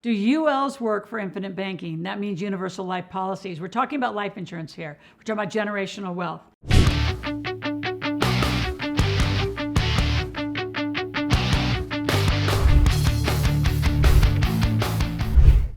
Do ULs work for infinite banking? That means universal life policies. We're talking about life insurance here. We're talking about generational wealth.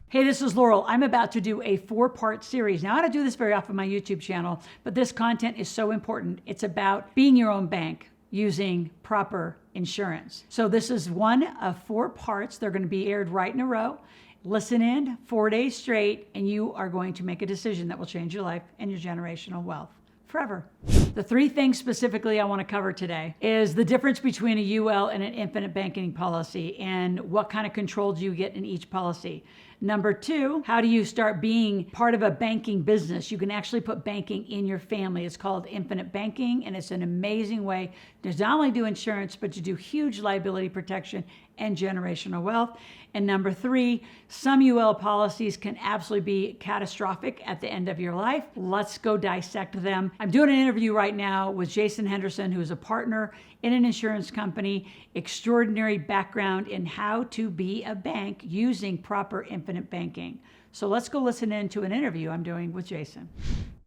Hey, this is Loral. I'm about to do a 4-part series. Now, I don't do this very often on my YouTube channel, but this content is so important. It's about being your own bank using proper insurance. So this is one of 4 parts. They're going to be aired right in a row. Listen in 4 days straight, and you are going to make a decision that will change your life and your generational wealth forever. The 3 things specifically I want to cover today is the difference between a UL and an infinite banking policy and what kind of control do you get in each policy. Number 2, how do you start being part of a banking business? You can actually put banking in your family. It's called infinite banking, and it's an amazing way to not only do insurance, but to do huge liability protection and generational wealth. And number 3, some UL policies can absolutely be catastrophic at the end of your life. Let's go dissect them. I'm doing an interview right now with Jason Henderson, who is a partner in an insurance company, extraordinary background in how to be a bank using proper infinite banking. So let's go listen in to an interview I'm doing with Jason.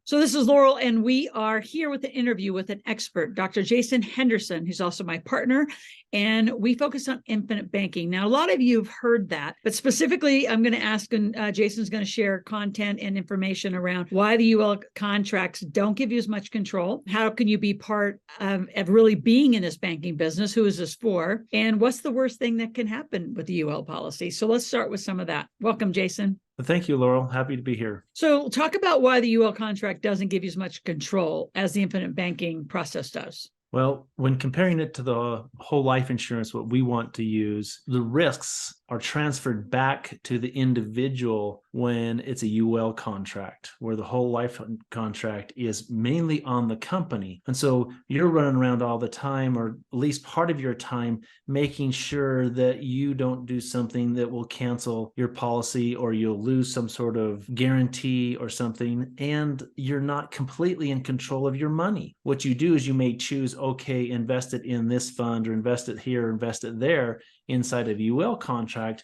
So this is Loral, and we are here with an interview with an expert, Dr. Jason Henderson, who's also my partner, and we focus on infinite banking. Now, a lot of you have heard that, but specifically, I'm going to ask, and Jason's going to share content and information around why the UL contracts don't give you as much control. How can you be part of really being in this banking business? Who is this for? And what's the worst thing that can happen with the UL policy? So let's start with some of that. Welcome, Jason. Thank you, Loral. Happy to be here. So talk about why the UL contract doesn't give you as much control as the infinite banking process does. Well, when comparing it to the whole life insurance, what we want to use, the risks are transferred back to the individual when it's a UL contract, where the whole life contract is mainly on the company. And so you're running around all the time, or at least part of your time, making sure that you don't do something that will cancel your policy or you'll lose some sort of guarantee or something. And you're not completely in control of your money. What you do is you may choose, okay, invest it in this fund or invest it here, invest it there inside of UL contract.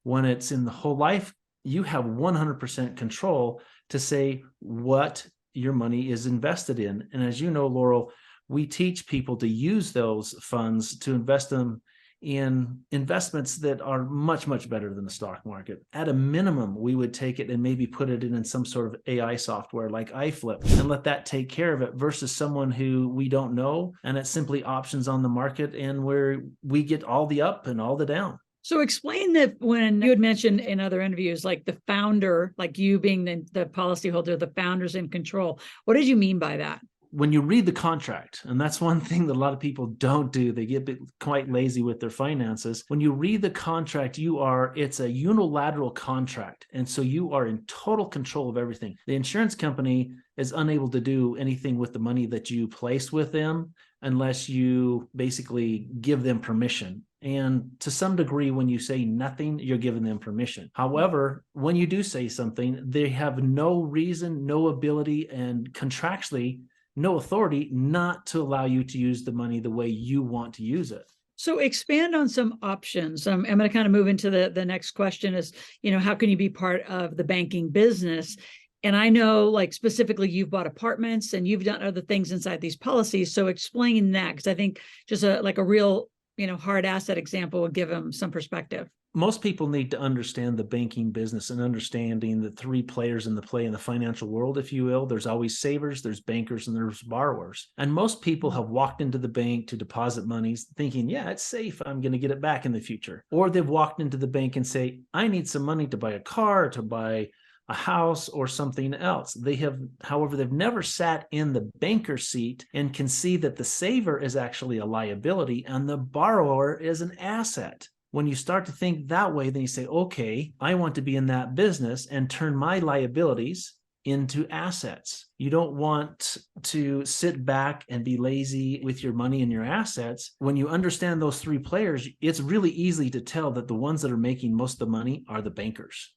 When it's in the whole life, you have 100% control to say what your money is invested in. And as you know, Loral, we teach people to use those funds to invest them in investments that are much, much better than the stock market. At a minimum, we would take it and maybe put it in some sort of AI software like iFlip and let that take care of it versus someone who we don't know. And it's simply options on the market and where we get all the up and all the down. So explain that when you had mentioned in other interviews, like the founder, like you being the policyholder, the founder's in control. What did you mean by that? When you read the contract, and that's one thing that a lot of people don't do, they get quite lazy with their finances. When you read the contract, it's a unilateral contract. And so you are in total control of everything. The insurance company is unable to do anything with the money that you place with them unless you basically give them permission. And to some degree, when you say nothing, you're giving them permission. However, when you do say something, they have no reason, no ability, and contractually, no authority not to allow you to use the money the way you want to use it. So expand on some options. I'm going to kind of move into the next question is, how can you be part of the banking business? And I know, like, specifically, you've bought apartments and you've done other things inside these policies. So explain that, because I think just a real, hard asset example would give them some perspective. Most people need to understand the banking business and understanding the 3 players in the financial world, if you will. There's always savers, there's bankers, and there's borrowers. And most people have walked into the bank to deposit monies thinking, yeah, it's safe, I'm going to get it back in the future. Or they've walked into the bank and say, I need some money to buy a car, to buy a house or something else. However, they've never sat in the banker seat and can see that the saver is actually a liability and the borrower is an asset. When you start to think that way, then you say, okay, I want to be in that business and turn my liabilities into assets. You don't want to sit back and be lazy with your money and your assets. When you understand those 3 players, it's really easy to tell that the ones that are making most of the money are the bankers.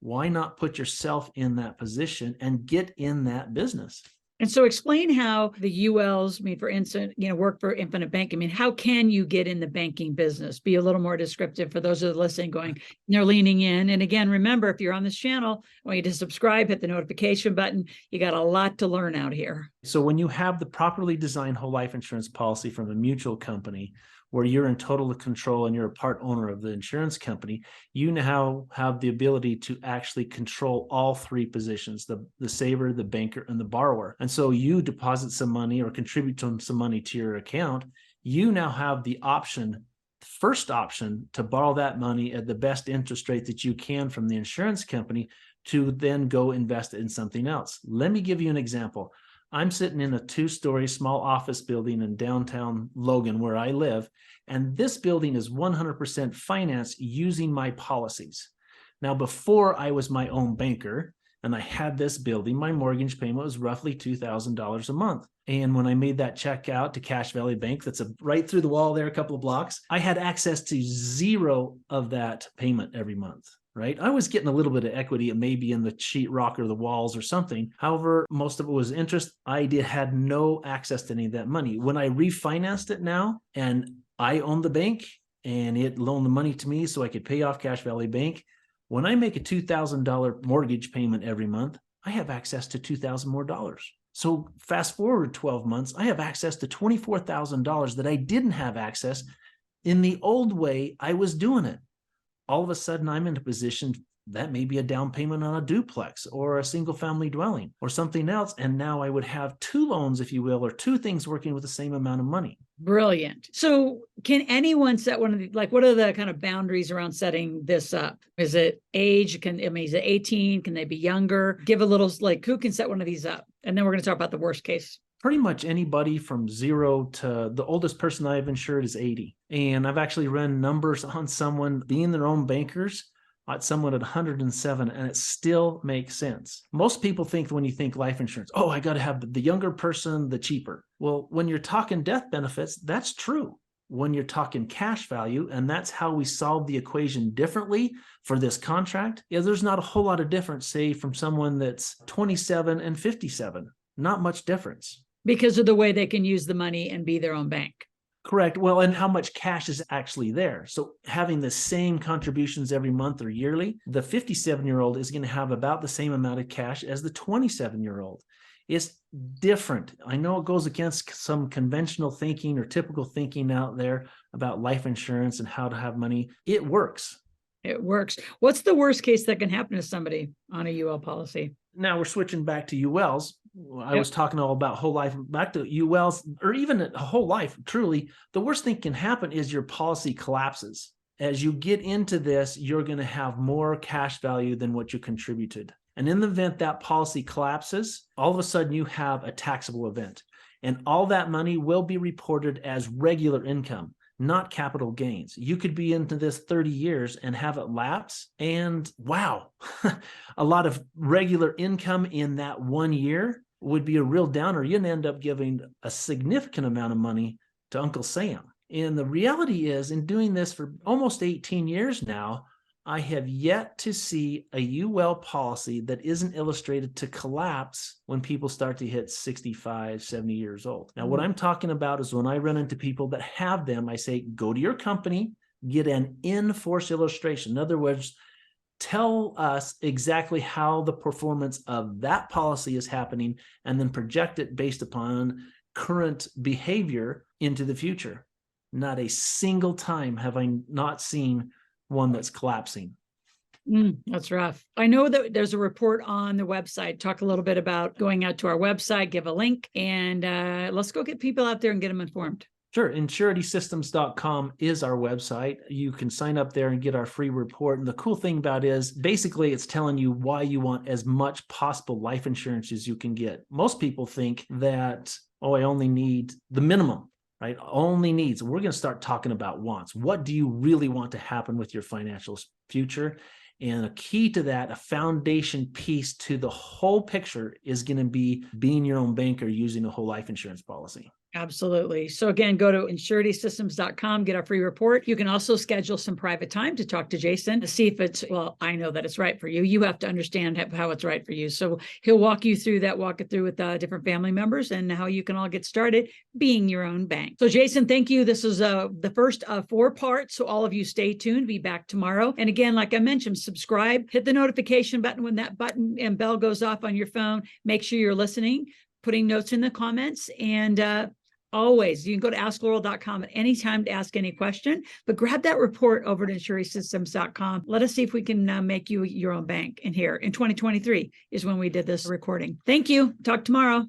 Why not put yourself in that position and get in that business? And so explain how the ULs, I mean, for instance, work for Infinite Bank. I mean, how can you get in the banking business? Be a little more descriptive for those who are listening, going, they're leaning in. And again, remember, if you're on this channel, I want you to subscribe, hit the notification button. You got a lot to learn out here. So when you have the properly designed whole life insurance policy from a mutual company, where you're in total control and you're a part owner of the insurance company, you now have the ability to actually control all three positions, the saver, the banker, and the borrower. And so you deposit some money or contribute some money to your account, you now have the option, first option, to borrow that money at the best interest rate that you can from the insurance company to then go invest it in something else. Let me give you an example. I'm sitting in a 2-story small office building in downtown Logan, where I live, and this building is 100% financed using my policies. Now, before I was my own banker and I had this building, my mortgage payment was roughly $2,000 a month. And when I made that check out to Cache Valley Bank, that's right through the wall there, a couple of blocks, I had access to zero of that payment every month. Right? I was getting a little bit of equity, maybe in the sheetrock or the walls or something. However, most of it was interest. I had no access to any of that money. When I refinanced it now and I owned the bank and it loaned the money to me so I could pay off Cache Valley Bank, when I make a $2,000 mortgage payment every month, I have access to $2,000 more dollars. So fast forward 12 months, I have access to $24,000 that I didn't have access in the old way I was doing it. All of a sudden, I'm in a position that may be a down payment on a duplex or a single family dwelling or something else. And now I would have 2 loans, if you will, or 2 things working with the same amount of money. Brilliant. So can anyone set one of the, what are the kind of boundaries around setting this up? Is it age? Is it 18? Can they be younger? Give a little, who can set one of these up? And then we're going to talk about the worst case. Pretty much anybody from 0 to the oldest person I've insured is 80. And I've actually run numbers on someone being their own bankers at someone at 107, and it still makes sense. Most people think, when you think life insurance, oh, I got to have the younger person, the cheaper. Well, when you're talking death benefits, that's true. When you're talking cash value, and that's how we solve the equation differently for this contract, there's not a whole lot of difference, say, from someone that's 27 and 57. Not much difference. Because of the way they can use the money and be their own bank. Correct. Well, and how much cash is actually there. So having the same contributions every month or yearly, the 57-year-old is going to have about the same amount of cash as the 27-year-old. It's different. I know it goes against some conventional thinking or typical thinking out there about life insurance and how to have money. It works. It works. What's the worst case that can happen to somebody on a UL policy? Now we're switching back to ULs. I was talking all about whole life, back to ULs, or even a whole life. Truly, the worst thing can happen is your policy collapses. As you get into this, you're going to have more cash value than what you contributed. And in the event that policy collapses, all of a sudden you have a taxable event. And all that money will be reported as regular income, not capital gains. You could be into this 30 years and have it lapse, and wow, a lot of regular income in that 1 year would be a real downer. You'd end up giving a significant amount of money to Uncle Sam. And the reality is, in doing this for almost 18 years now, I have yet to see a UL policy that isn't illustrated to collapse when people start to hit 65, 70 years old. Now, what I'm talking about is when I run into people that have them, I say, go to your company, get an in-force illustration. In other words, tell us exactly how the performance of that policy is happening, and then project it based upon current behavior into the future. Not a single time have I not seen one that's collapsing. That's rough. I know that there's a report on the website. Talk a little bit about going out to our website, give a link, and let's go get people out there and get them informed. Sure. InsuritySystems.com is our website. You can sign up there and get our free report. And the cool thing about it is basically it's telling you why you want as much possible life insurance as you can get. Most people think that, oh, I only need the minimum. Right? Only needs. We're going to start talking about wants. What do you really want to happen with your financial future? And a key to that, a foundation piece to the whole picture, is going to be being your own banker using a whole life insurance policy. Absolutely. So again, go to insuritysystems.com, get our free report. You can also schedule some private time to talk to Jason to see if it's, well, I know that it's right for you. You have to understand how it's right for you. So he'll walk you through that, walk it through with different family members and how you can all get started being your own bank. So Jason, thank you. This is the first of 4 parts. So all of you stay tuned. Be back tomorrow. And again, like I mentioned, subscribe, hit the notification button when that button and bell goes off on your phone. Make sure you're listening, putting notes in the comments, and always, you can go to AskLoral.com at any time to ask any question, but grab that report over at InsuritySystems.com. Let us see if we can make you your own bank. And here in 2023 is when we did this recording. Thank you. Talk tomorrow.